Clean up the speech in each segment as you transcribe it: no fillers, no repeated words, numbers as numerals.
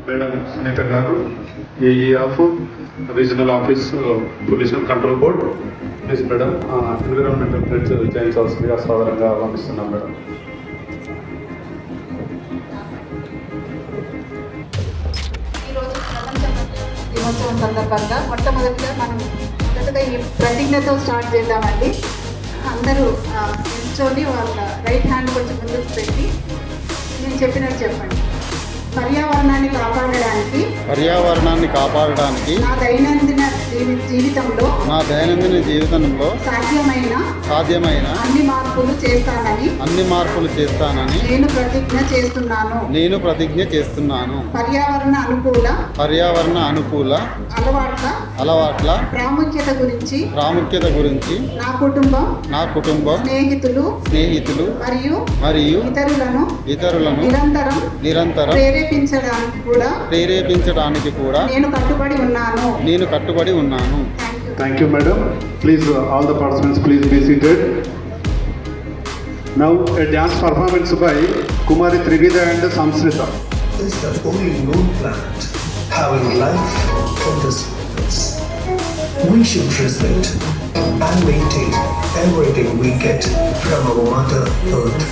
Madam Sunita Garu, AE of Regional Office Pollution Control Board. Please, Madam, environmental threats చేయించాల్సిందిగా సాధారణంగా ఆహ్వానిస్తున్నాం madam. ఈరోజు ప్రపంచ దినోత్సవం సందర్భంగా మొట్టమొదటిగా ఈ ప్రతిజ్ఞతో స్టార్ట్ చేద్దామండి. అందరూ నిల్చొని వాళ్ళ రైట్ హ్యాండ్ కొంచెం ముందుకు పెట్టి నేను చెప్పినట్టు చెప్పండి. పర్యావరణాన్ని కాపాడడానికి నా దైనందిన జీవితంలో సాధ్యమైన అన్ని మార్పులు చేస్తానని నేను ప్రతిజ్ఞ చేస్తున్నాను. పర్యావరణ అనుకూల అలవాట్ల ప్రాముఖ్యత గురించి నా కుటుంబం స్నేహితులు మరియు ఇతరులను నిరంతరం ప్రేరేపించడానికి కూడా నేను కట్టుబడి ఉన్నాను. Thank you, madam. Please, all the participants, please be seated. Now, a dance performance by Kumari Trivida and Samsrita. Is the only known planet having life on this place. We should respect and maintain everything we get from our Mother Earth.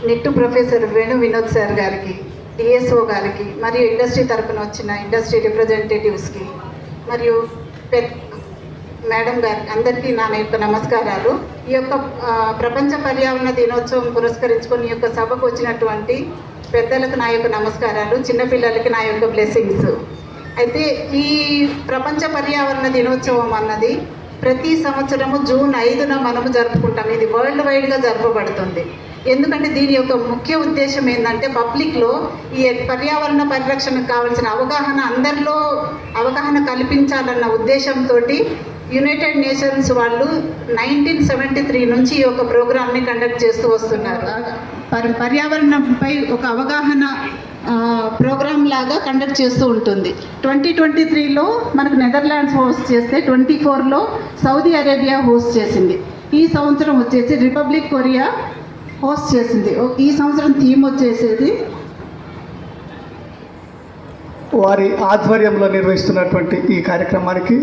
నిట్టు professor Venu Vinod sir గారికి DSO గారికి మరియు industry తరపున వచ్చిన industry రిప్రజెంటేటివ్స్కి మరియు madam గారికి అందరికీ నా యొక్క నమస్కారాలు. ఈ యొక్క ప్రపంచ పర్యావరణ దినోత్సవం పురస్కరించుకొని ఈ యొక్క సభకు వచ్చినటువంటి పెద్దలకు నా యొక్క నమస్కారాలు, చిన్నపిల్లలకి నా యొక్క బ్లెస్సింగ్స్. అయితే ఈ ప్రపంచ పర్యావరణ దినోత్సవం అన్నది ప్రతి సంవత్సరము జూన్ 5న మనము జరుపుకుంటాం. ఇది వరల్డ్ వైడ్గా జరపబడుతుంది. ఎందుకంటే దీని యొక్క ముఖ్య ఉద్దేశం ఏంటంటే పబ్లిక్లో ఈ పర్యావరణ పరిరక్షణకు కావాల్సిన అవగాహన అందరిలో అవగాహన కల్పించాలన్న ఉద్దేశంతో యునైటెడ్ నేషన్స్ వాళ్ళు 1973 నుంచి ఈ యొక్క ప్రోగ్రామ్ని కండక్ట్ చేస్తూ వస్తున్నారు. పర్యావరణంపై ఒక అవగాహన ప్రోగ్రామ్ లాగా కండక్ట్ చేస్తూ ఉంటుంది. 2023లో మనకు నెదర్లాండ్స్ హోస్ట్ చేస్తే 24లో సౌదీ అరేబియా హోస్ట్ చేసింది. ఈ సంవత్సరం వచ్చేసి రిపబ్లిక్ కొరియా హోస్ట్ చేసింది. ఈ సంవత్సరం థీమ్ వచ్చేసేది వారి ఆధ్వర్యంలో నిర్వహిస్తున్నటువంటి ఈ కార్యక్రమానికి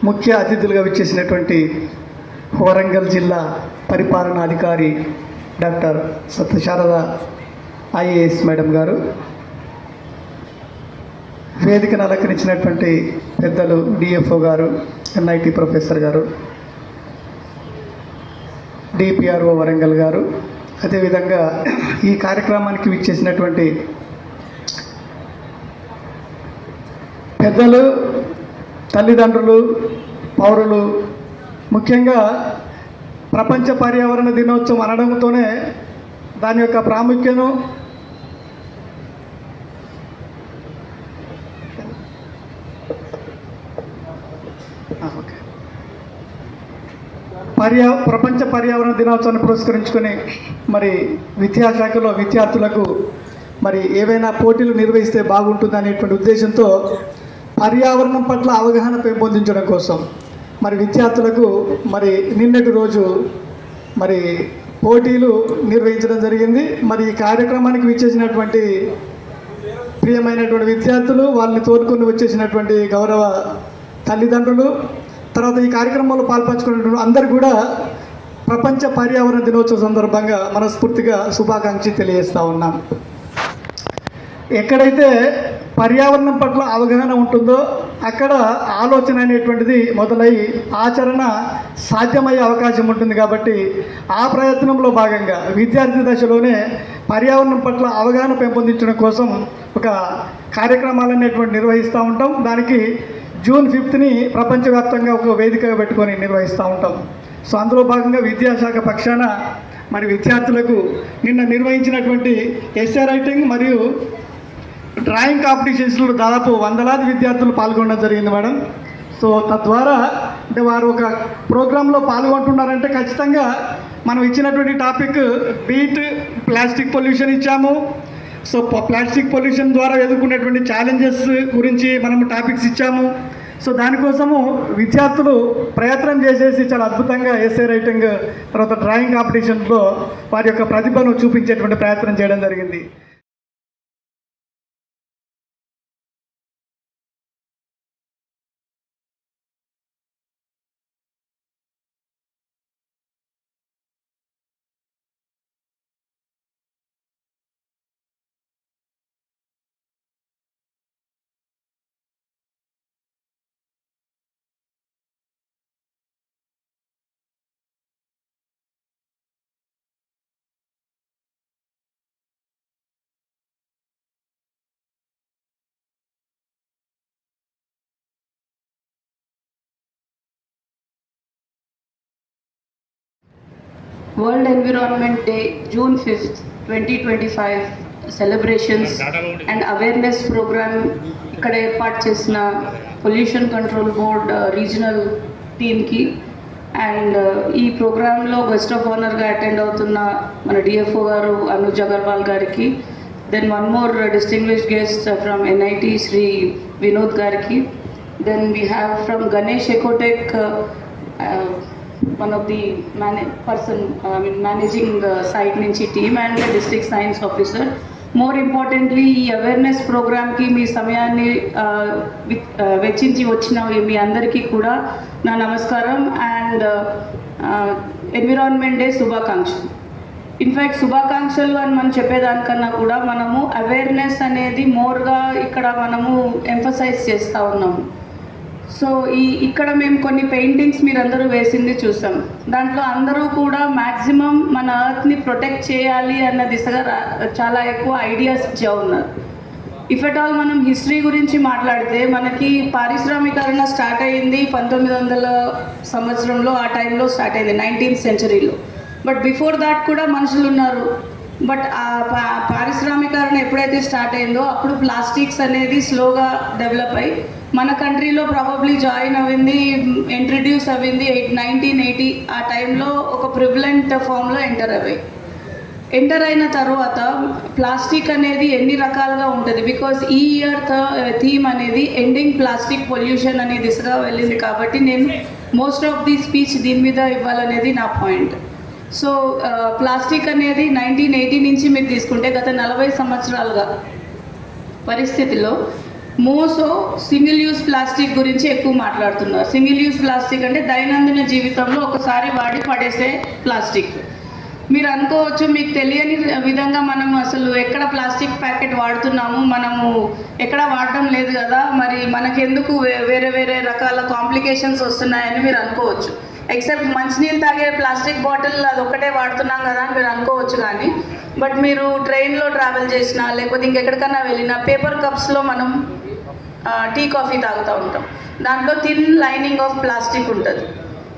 ముఖ్య అతిథులుగా విచ్చేసినటువంటి వరంగల్ జిల్లా పరిపాలనాధికారి డాక్టర్ సత్యశారద ఐఏఎస్ మేడం గారు, వేదికను అలంకరించినటువంటి పెద్దలు డిఎఫ్ఓ గారు, ఎన్ఐటి ప్రొఫెసర్ గారు, డిపిఆర్ఓ వరంగల్ గారు, అదేవిధంగా ఈ కార్యక్రమానికి విచ్చేసినటువంటి పెద్దలు, తల్లిదండ్రులు, పౌరులు, ముఖ్యంగా ప్రపంచ పర్యావరణ దినోత్సవం అనడంతోనే దాని యొక్క ప్రాముఖ్యతను ప్రపంచ పర్యావరణ దినోత్సవాన్ని పురస్కరించుకొని మరి విద్యాశాఖలో విద్యార్థులకు మరి ఏవైనా పోటీలు నిర్వహిస్తే బాగుంటుంది అనేటువంటి ఉద్దేశంతో పర్యావరణం పట్ల అవగాహన పెంపొందించడం కోసం మరి విద్యార్థులకు మరి నిన్నటి రోజు మరి పోటీలు నిర్వహించడం జరిగింది. మరి ఈ కార్యక్రమానికి విచ్చేసినటువంటి ప్రియమైనటువంటి విద్యార్థులు, వాళ్ళని తోడుకొని వచ్చేసినటువంటి గౌరవ తల్లిదండ్రులు, తర్వాత ఈ కార్యక్రమంలో పాల్పంచుకున్నటువంటి అందరూ కూడా ప్రపంచ పర్యావరణ దినోత్సవం సందర్భంగా మనస్ఫూర్తిగా శుభాకాంక్షలు తెలియజేస్తూ ఉన్నాం. ఎక్కడైతే పర్యావరణం పట్ల అవగాహన ఉంటుందో అక్కడ ఆలోచన అనేటువంటిది మొదలై ఆచరణ సాధ్యమయ్యే అవకాశం ఉంటుంది. కాబట్టి ఆ ప్రయత్నంలో భాగంగా విద్యార్థి దశలోనే పర్యావరణం పట్ల అవగాహన పెంపొందించడం కోసం ఒక కార్యక్రమాలు అనేటువంటి నిర్వహిస్తూ ఉంటాం. దానికి జూన్ 5ని ప్రపంచవ్యాప్తంగా ఒక వేదికగా పెట్టుకొని నిర్వహిస్తూ ఉంటాం. సో అందులో భాగంగా విద్యాశాఖ పక్షాన మరి విద్యార్థులకు నిన్న నిర్వహించినటువంటి ఎస్సే రైటింగ్ మరియు డ్రాయింగ్ కాంపిటీషన్స్లో దాదాపు వందలాది విద్యార్థులు పాల్గొనడం జరిగింది మేడం. సో తద్వారా అంటే వారు ఒక ప్రోగ్రాంలో పాల్గొంటున్నారంటే ఖచ్చితంగా మనం ఇచ్చినటువంటి టాపిక్ బీట్ ప్లాస్టిక్ పొల్యూషన్ ఇచ్చాము. సో ప్లాస్టిక్ పొల్యూషన్ ద్వారా ఎదుర్కొనేటువంటి ఛాలెంజెస్ గురించి మనం టాపిక్స్ ఇచ్చాము. సో దానికోసము విద్యార్థులు ప్రయత్నం చేసేసి చాలా అద్భుతంగా ఎస్సే రైటింగ్ తర్వాత డ్రాయింగ్ కాంపిటీషన్స్లో వారి యొక్క ప్రతిభను చూపించేటువంటి ప్రయత్నం చేయడం జరిగింది. World Environment Day, June 5th, 2025 celebrations and awareness program ఇక్కడ ఏర్పాటు చేసిన పొల్యూషన్ కంట్రోల్ బోర్డ్ రీజనల్ టీమ్కి అండ్ ఈ ప్రోగ్రాంలో గెస్ట్ ఆఫ్ ఆనర్గా అటెండ్ అవుతున్న మన డిఎఫ్ఓ గారు అనుజ్ అగర్వాల్ గారికి, then one more distinguished guest from NIT Shri Vinod గారికి, then we have from Ganesh Ecotech one of the managing site నుంచి team and the district science officer. More importantly, ఈ అవేర్నెస్ ప్రోగ్రామ్కి మీ సమయాన్ని వెచ్చించి వచ్చిన మీ అందరికీ కూడా నా నమస్కారం అండ్ ఎన్విరాన్మెంట్ డే శుభాకాంక్షలు. ఇన్ఫ్యాక్ట్ శుభాకాంక్షలు అని మనం చెప్పేదానికన్నా కూడా మనము అవేర్నెస్ అనేది మోర్గా ఇక్కడ మనము ఎంఫసైజ్ చేస్తూ ఉన్నాము. సో ఇక్కడ మేము కొన్ని పెయింటింగ్స్ మీరందరూ వేసింది చూసాం. దాంట్లో అందరూ కూడా మ్యాక్సిమం మన ఎర్త్ని ప్రొటెక్ట్ చేయాలి అన్న దిశగా చాలా ఎక్కువ ఐడియాస్ ఇచ్చా ఉన్నారు. ఇఫ్ ఎట్ ఆల్ మనం హిస్టరీ గురించి మాట్లాడితే మనకి పారిశ్రామికరణ స్టార్ట్ అయ్యింది 1900 సంవత్సరంలో, ఆ టైంలో స్టార్ట్ అయింది 19th సెంచరీలో. బట్ బిఫోర్ దాట్ కూడా మనుషులు ఉన్నారు. బట్ ఆ పారిశ్రామికరణ ఎప్పుడైతే స్టార్ట్ అయిందో అప్పుడు ప్లాస్టిక్స్ అనేది స్లోగా డెవలప్ అయ్యి మన కంట్రీలో ప్రాబబ్లీ జాయిన్ అయింది, ఇంట్రడ్యూస్ అయింది 1980 ఆ టైంలో ఒక ప్రివలెంట్ ఫామ్లో ఎంటర్ అయిన తర్వాత ప్లాస్టిక్ అనేది ఎన్ని రకాలుగా ఉంటుంది. బికాస్ ఈ ఇయర్ థీమ్ అనేది ఎండింగ్ ప్లాస్టిక్ పొల్యూషన్ అనే దిశగా వెళ్ళింది కాబట్టి నేను మోస్ట్ ఆఫ్ ది స్పీచ్ దీని మీద ఇవ్వాలనేది నా పాయింట్. సో ప్లాస్టిక్ అనేది 1980 నుంచి మీరు తీసుకుంటే గత 40 సంవత్సరాలుగా పరిస్థితిలో మోసో సింగిల్ యూజ్ ప్లాస్టిక్ గురించి ఎక్కువ మాట్లాడుతున్నారు. సింగిల్ యూజ్ ప్లాస్టిక్ అంటే దైనందిన జీవితంలో ఒకసారి వాడి పడేసే ప్లాస్టిక్. మీరు అనుకోవచ్చు మీకు తెలియని విధంగా మనం అసలు ఎక్కడ ప్లాస్టిక్ ప్యాకెట్ వాడుతున్నాము, మనము ఎక్కడ వాడడం లేదు కదా, మరి మనకెందుకు వేరే వేరే రకాల కాంప్లికేషన్స్ వస్తున్నాయని మీరు అనుకోవచ్చు. ఎక్సెప్ట్ మంచినీళ్ళు తాగే ప్లాస్టిక్ బాటిల్ అది ఒక్కటే వాడుతున్నాం కదా అని మీరు అనుకోవచ్చు. కానీ బట్ మీరు ట్రైన్లో ట్రావెల్ చేసినా లేకపోతే ఇంకెక్కడికన్నా వెళ్ళినా పేపర్ కప్స్లో మనం టీ కాఫీ తాగుతూ ఉంటాం. దాంట్లో థిన్ లైనింగ్ ఆఫ్ ప్లాస్టిక్ ఉంటుంది.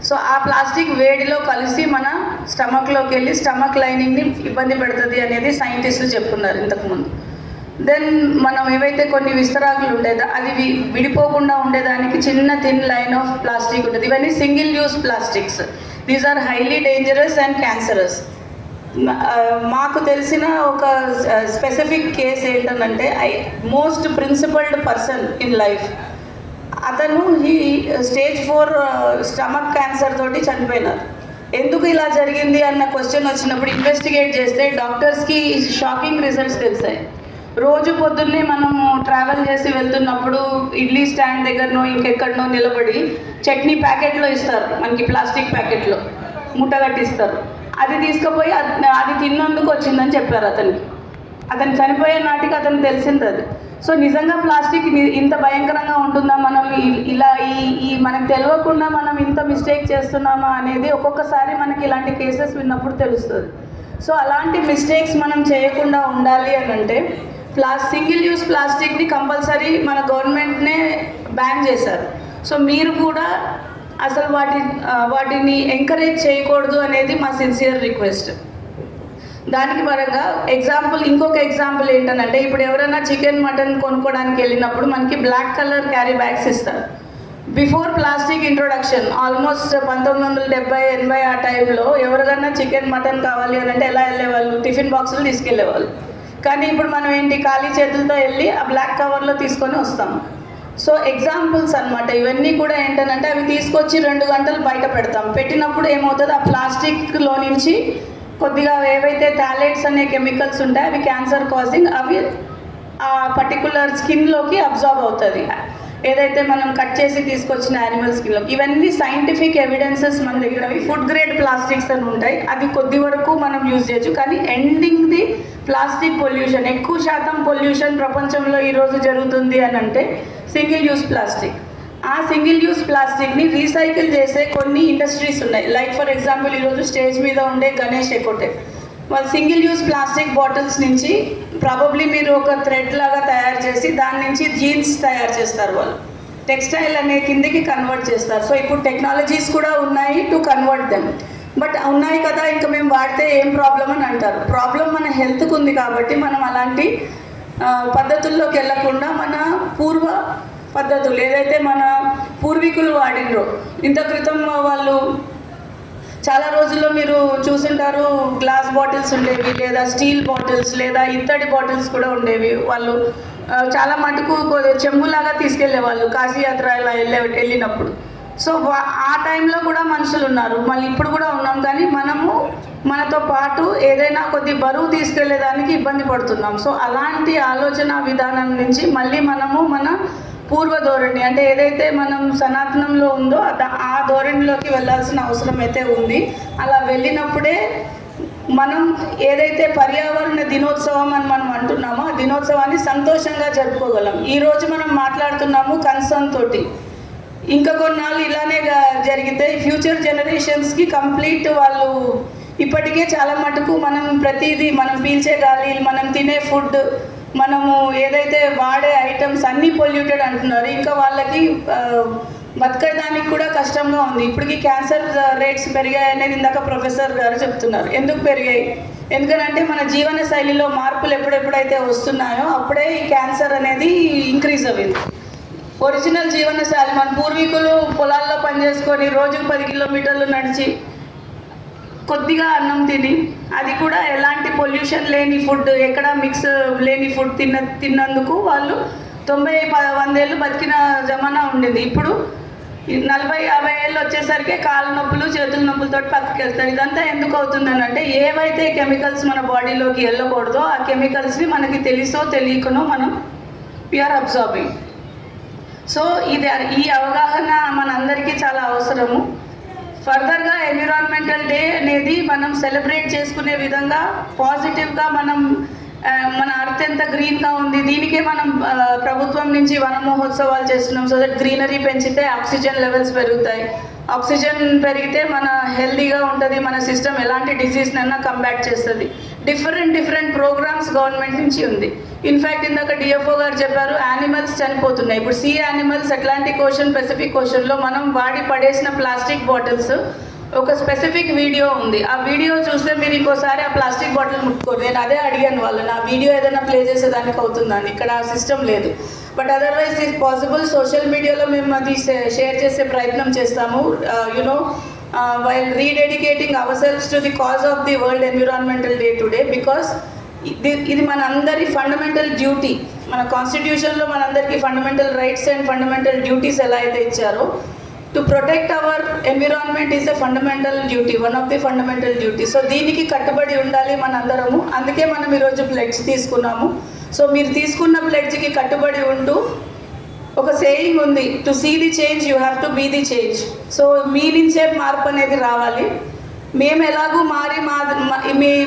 సో ఆ ప్లాస్టిక్ వేడిలో కలిసి మన స్టమక్లోకి వెళ్ళి స్టమక్ లైనింగ్ని ఇబ్బంది పెడుతుంది అనేది సైంటిస్టులు చెప్పుకున్నారు ఇంతకుముందు. దెన్ మనం ఏవైతే కొన్ని విస్తరాకులు ఉండేదో అది విడిపోకుండా ఉండేదానికి చిన్న థిన్ లైన్ ఆఫ్ ప్లాస్టిక్ ఉంటుంది. ఇవన్నీ single use plastics. These are highly dangerous and cancerous. మాకు తెలిసిన ఒక స్పెసిఫిక్ కేస్ ఏంటంటే most principled person in life, అతను ఈ స్టేజ్ 4 స్టమక్ క్యాన్సర్ తోటి చనిపోయినారు. ఎందుకు ఇలా జరిగింది అన్న క్వశ్చన్ వచ్చినప్పుడు ఇన్వెస్టిగేట్ చేస్తే డాక్టర్స్కి షాకింగ్ రిజల్ట్స్ తెలిసాయి. రోజు పొద్దున్నే మనము ట్రావెల్ చేసి వెళ్తున్నప్పుడు ఇడ్లీ స్టాండ్ దగ్గరనో ఇంకెక్కడనో నిలబడి చట్నీ ప్యాకెట్లో ఇస్తారు, మనకి ప్లాస్టిక్ ప్యాకెట్లో ముట్టగట్టిస్తారు. అది తీసుకుపోయి అది తిన్నందుకు వచ్చిందని చెప్పారు అతనికి. అతను చనిపోయే నాటికి అతనికి తెలిసింది అది. సో నిజంగా ప్లాస్టిక్ ఇంత భయంకరంగా ఉంటుందా, మనం ఇలా ఈ మనకు తెలియకుండా మనం ఇంత మిస్టేక్ చేస్తున్నామా అనేది ఒక్కొక్కసారి మనకి ఇలాంటి కేసెస్ విన్నప్పుడు తెలుస్తుంది. సో అలాంటి మిస్టేక్స్ మనం చేయకుండా ఉండాలి అని అంటే సింగిల్ యూజ్ ప్లాస్టిక్ని కంపల్సరీ మన గవర్నమెంట్నే బ్యాన్ చేశారు. సో మీరు కూడా అసలు వాటిని ఎంకరేజ్ చేయకూడదు అనేది మా సిన్సియర్ రిక్వెస్ట్. దానికి పరంగా ఇంకొక ఎగ్జాంపుల్ ఏంటంటే ఇప్పుడు ఎవరైనా చికెన్ మటన్ కొనుక్కోవడానికి వెళ్ళినప్పుడు మనకి బ్లాక్ కలర్ క్యారీ బ్యాగ్స్ ఇస్తారు. బిఫోర్ ప్లాస్టిక్ ఇంట్రొడక్షన్ ఆల్మోస్ట్ 1970-80 ఆ టైంలో ఎవరికైనా చికెన్ మటన్ కావాలి అని అంటే ఎలా వెళ్ళేవాళ్ళు, టిఫిన్ బాక్సులు తీసుకెళ్లేవాళ్ళు. కానీ ఇప్పుడు మనం ఏంటి, ఖాళీ చేతులతో వెళ్ళి ఆ బ్లాక్ కవర్లో తీసుకొని వస్తాము. సో ఎగ్జాంపుల్స్ అనమాట ఇవన్నీ కూడా ఏంటంటే అవి తీసుకొచ్చి 2 గంటలు బయట పెడతాం. పెట్టినప్పుడు ఏమవుతుంది, ఆ ప్లాస్టిక్లో నుంచి కొద్దిగా ఏవైతే థాలేట్స్ అనే కెమికల్స్ ఉంటాయి అవి క్యాన్సర్ కాజింగ్, అవి ఆ పర్టికులర్ స్కిన్లోకి అబ్జార్బ్ అవుతుంది, ఏదైతే మనం కట్ చేసి తీసుకొచ్చిన యానిమల్ స్కిన్లో. ఇవన్నీ సైంటిఫిక్ ఎవిడెన్సెస్ మన దగ్గర. ఫుడ్ గ్రేడ్ ప్లాస్టిక్స్ అని ఉంటాయి, అది కొద్ది వరకు మనం యూజ్ చేయొచ్చు. కానీ ఎండింగ్ ది ప్లాస్టిక్ పొల్యూషన్, ఎక్కువ శాతం పొల్యూషన్ ప్రపంచంలో ఈరోజు జరుగుతుంది అని అంటే సింగిల్ యూజ్ ప్లాస్టిక్. ఆ సింగిల్ యూజ్ ప్లాస్టిక్ని రీసైకిల్ చేసే కొన్ని ఇండస్ట్రీస్ ఉన్నాయి. లైక్ ఫర్ ఎగ్జాంపుల్ ఈరోజు స్టేజ్ మీద ఉండే గణేష్ ఎకోటెక్, వాళ్ళు సింగిల్ యూజ్ ప్లాస్టిక్ బాటిల్స్ నుంచి ప్రాబబ్లీ మీరు ఒక థ్రెడ్ లాగా తయారు చేసి దాని నుంచి జీన్స్ తయారు చేస్తారు. వాళ్ళు టెక్స్టైల్ అనే కిందకి కన్వర్ట్ చేస్తారు. సో ఇప్పుడు టెక్నాలజీస్ కూడా ఉన్నాయి టు కన్వర్ట్ దెమ్. బట్ ఉన్నాయి కదా ఇంకా మేము వాడితే ఏం ప్రాబ్లం అని అంటారు. ప్రాబ్లం మన హెల్త్కి ఉంది కాబట్టి మనం అలాంటి పద్ధతుల్లోకి వెళ్ళకుండా మన పూర్వ పద్ధతులు ఏదైతే మన పూర్వీకులు వాడినరో, ఇంత క్రితం వాళ్ళు చాలా రోజుల్లో మీరు చూసుంటారు గ్లాస్ బాటిల్స్ ఉండేవి, లేదా స్టీల్ బాటిల్స్, లేదా ఇత్తడి బాటిల్స్ కూడా ఉండేవి. వాళ్ళు చాలా మటుకు చెంబులాగా తీసుకెళ్లేవాళ్ళు కాశీయాత్ర ఇలా వెళ్ళినప్పుడు. సో ఆ టైంలో కూడా మనుషులు ఉన్నారు, మళ్ళీ ఇప్పుడు కూడా ఉన్నాం. కానీ మనము మనతో పాటు ఏదైనా కొద్ది బరువు తీసుకెళ్లేదానికి ఇబ్బంది పడుతున్నాం. సో అలాంటి ఆలోచన విధానం నుంచి మళ్ళీ మనము మన పూర్వ ధోరణి అంటే ఏదైతే మనం సనాతనంలో ఉందో ఆ ధోరణిలోకి వెళ్ళాల్సిన అవసరం అయితే ఉంది. అలా వెళ్ళినప్పుడే మనం ఏదైతే పర్యావరణ దినోత్సవం అని మనం అంటున్నామో ఆ దినోత్సవాన్ని సంతోషంగా జరుపుకోగలం. ఈరోజు మనం మాట్లాడుతున్నాము కన్సర్న్ తోటి. ఇంకా కొన్నాళ్ళు ఇలానే జరిగితే ఫ్యూచర్ జనరేషన్స్కి కంప్లీట్ వాళ్ళు ఇప్పటికే చాలా మటుకు మనం ప్రతిదీ మనం పీల్చే గాలి, మనం తినే ఫుడ్, మనము ఏదైతే వాడే ఐటమ్స్ అన్నీ పొల్యూటెడ్ అంటున్నారు. ఇంకా వాళ్ళకి బతకడానికి కూడా కష్టంగా ఉంది. ఇప్పటికి క్యాన్సర్ రేట్స్ పెరిగాయి అనేది ఇందాక ప్రొఫెసర్ గారు చెప్తున్నారు. ఎందుకు పెరిగాయి? ఎందుకంటే మన జీవన శైలిలో మార్పులు ఎప్పుడెప్పుడైతే వస్తున్నాయో అప్పుడే ఈ క్యాన్సర్ అనేది ఇంక్రీజ్ అయింది. ఒరిజినల్ జీవన శైలి మన పూర్వీకులు పొలాల్లో పనిచేసుకొని రోజుకు 10 కిలోమీటర్లు నడిచి కొద్దిగా అన్నం తిని, అది కూడా ఎలాంటి పొల్యూషన్ లేని ఫుడ్, ఎక్కడ మిక్స్ లేని ఫుడ్ తిన్నందుకు వాళ్ళు 90-100 ఏళ్ళు బతికిన జమానా ఉండేది. ఇప్పుడు 40-50 ఏళ్ళు వచ్చేసరికి కాళ్ళ నొప్పులు, చేతుల నొప్పులతో పక్కకి వెళ్తారు. ఇదంతా ఎందుకు అవుతుందని అంటే ఏవైతే కెమికల్స్ మన బాడీలోకి వెళ్ళకూడదో ఆ కెమికల్స్ని మనకి తెలుసో తెలియకనో మనం వీఆర్ అబ్జార్బింగ్. సో ఈ అవగాహన మనందరికీ చాలా అవసరము. ఫర్దర్గా ఎన్విరాన్మెంటల్ డే అనేది మనం సెలబ్రేట్ చేసుకునే విధంగా పాజిటివ్గా మన అర్త్ ఎంత గ్రీన్గా ఉంది, దీనికే మనం ప్రభుత్వం నుంచి వన మహోత్సవాలు చేస్తున్నాం. సో దట్ గ్రీనరీ పెంచితే ఆక్సిజన్ లెవెల్స్ పెరుగుతాయి. ఆక్సిజన్ పెరిగితే మన హెల్తీగా ఉంటుంది, మన సిస్టమ్ ఎలాంటి డిసీజ్నైనా కంబ్యాట్ చేస్తుంది. డిఫరెంట్ ప్రోగ్రామ్స్ గవర్నమెంట్ నుంచి ఉంది. ఇన్ఫ్యాక్ట్ ఇందాక డిఎఫ్ఓ గారు చెప్పారు యానిమల్స్ చనిపోతున్నాయి. ఇప్పుడు sea animals Atlantic ocean, Pacific ఓషన్లో మనం వాడి పడేసిన ప్లాస్టిక్ బాటిల్స్ ఒక స్పెసిఫిక్ వీడియో ఉంది. ఆ వీడియో చూస్తే మీరు ఇంకోసారి ఆ ప్లాస్టిక్ బాటిల్ ముట్టుకోరు. నేను అదే అడిగాను వాళ్ళని, ఆ వీడియో ఏదైనా ప్లే చేసేదానికి అవుతుందని. ఇక్కడ ఆ సిస్టమ్ లేదు. But otherwise it possible. Social మీడియాలో మేము అది షేర్ చేసే ప్రయత్నం చేస్తాము. While rededicating ourselves to the cause of the world environmental day today, because ఇది మన అందరి ఫండమెంటల్ డ్యూటీ. మన కాన్స్టిట్యూషన్లో మనందరికీ fundamental rights and fundamental duties ఎలా అయితే ఇచ్చారో, to protect our environment is a fundamental duty, one of the fundamental duty. So దీనికి కట్టుబడి ఉండాలి మనందరము. అందుకే మనం ఈరోజు ప్లెడ్జ్ తీసుకున్నాము. సో మీరు తీసుకున్న ప్లెడ్జ్కి కట్టుబడి ఉంటూ, ఒక సేయింగ్ ఉంది, to see the change you have to be the change. So మీ నుంచే మార్పు అనేది రావాలి. మేము ఎలాగూ మారి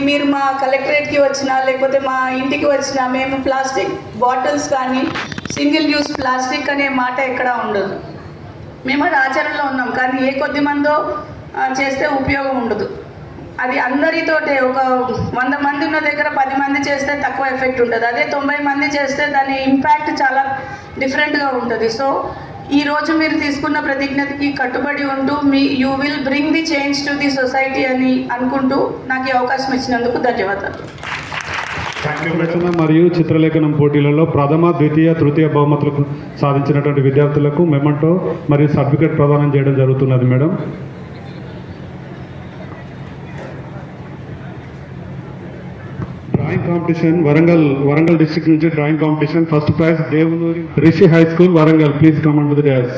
మీరు మా కలెక్టరేట్కి వచ్చినా లేకపోతే మా ఇంటికి వచ్చినా మేము ప్లాస్టిక్ బాటిల్స్ కానీ సింగిల్ యూస్ ప్లాస్టిక్ అనే మాట ఎక్కడా ఉండదు. మేము అది ఆచరణలో ఉన్నాం, కానీ ఏ కొద్ది మందో చేస్తే ఉపయోగం ఉండదు. అది అందరితోటే, ఒక 100 మంది ఉన్న దగ్గర 10 మంది చేస్తే తక్కువ ఎఫెక్ట్ ఉంటుంది. అదే 90 మంది చేస్తే దాని ఇంపాక్ట్ చాలా డిఫరెంట్గా ఉంటుంది. సో ఈరోజు మీరు తీసుకున్న ప్రతిజ్ఞకి కట్టుబడి ఉంటూ you will bring the change to the society అని అనుకుంటూ నాకు ఈ అవకాశం ఇచ్చినందుకు ధన్యవాదాలు. రచన మరియు చిత్రలేఖనం పోటీలలో ప్రథమ, ద్వితీయ, తృతీయ బహుమతులకు సాధించినటువంటి విద్యార్థులకు మెమంటో మరియు సర్టిఫికేట్ ప్రదానం చేయడం జరుగుతున్నది. Madam, drawing competition Warangal district నుంచి drawing competition first prize Devunuri Rishi high school Warangal. Please come and the dash.